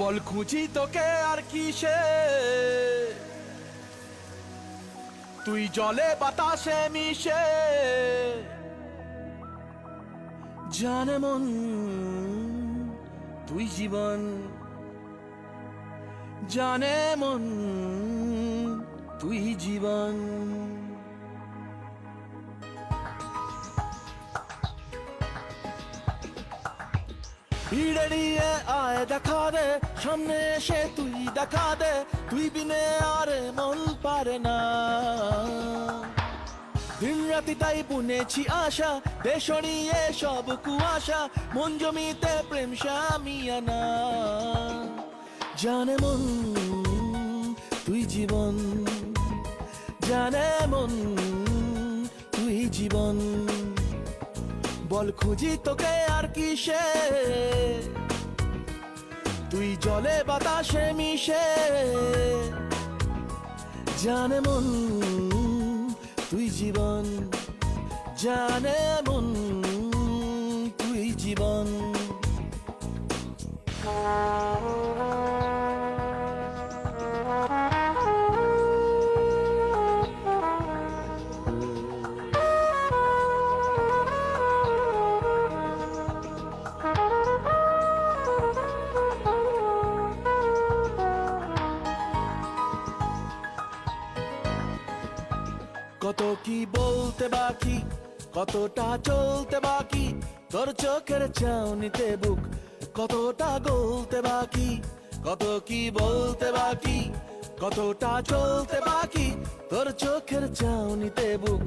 বল খুঁজি তোকে আর কিসে, তুই জলে বাতাসে মিশে। জানে মন তুই জীবন, জানে মন তুই জীবন। ভিড়ে নিয়ে আয় দেখা দে, সামনে এসে তুই দেখা দে, তুই বিনে আরে মন পারে না। দিন রাতি তাই বুনেছি আশা, দেশ নিয়ে সব কুয়াশা, মন জমিতে প্রেম শামিয়ানা। জানে মন তুই জীবন, জানে মন তুই জীবন। বল খুঁজি তোকে আর কিসে, তুই জলে বাতাসে মিশে। জানে মন তুই জীবন, জানে মন তুই জীবন। কত কি বলতে বাকি, কতটা চলতে বাকি, তোর চোখের চাউনিতে বুক কতটা গলতে বাকি। কত কি বলতে বাকি, কতটা চলতে বাকি, তোর চোখের চাউনিতে বুক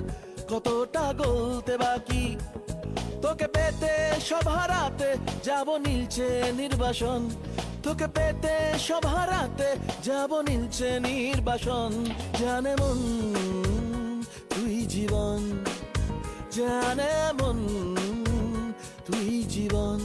কতটা গলতে বাকি। তোকে পেতে সব হারাতে যাব নীলছে নির্বাসন, তোকে পেতে সব হারাতে যাব নীলছে নির্বাসন। জানে মন তুই জীবন, জানে মন তুই জীবন।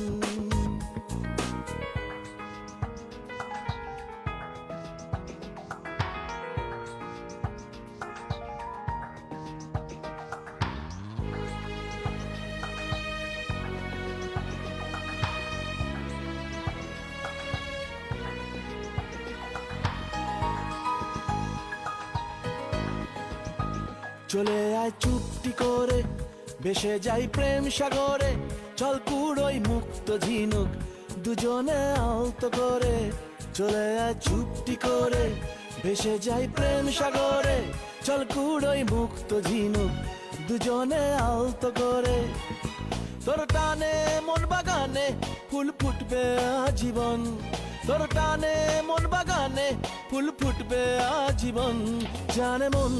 চলে আয় চুপটি করে, ভেসে যাই প্রেম সাগরে, চল কুড়োই মুক্ত ঝিনুক দুজনে আলতো করে। চলে আয় চুপটি করে, ভেসে যাই প্রেম সাগরে, চল কুড়োই মুক্ত ঝিনুক দুজনে আলতো করে। তোর টানে মন বাগানে ফুল ফুটবে আজীবন, তোর টানে মন বাগানে ফুল ফুটবে আজীবন। জানে মন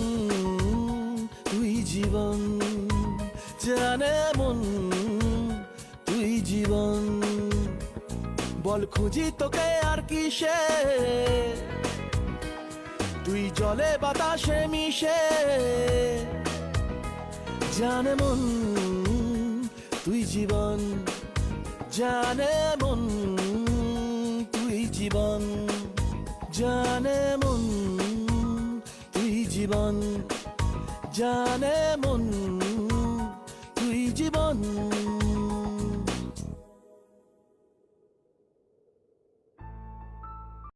তুই জীবন, জানে মন তুই জীবন। বল খুঁজি তোকে আর কিসে, তুই জলে বাতাসে মিশে। জানে মন তুই জীবন, জানে মন তুই জীবন, জানে মন তুই জীবন, জানে মন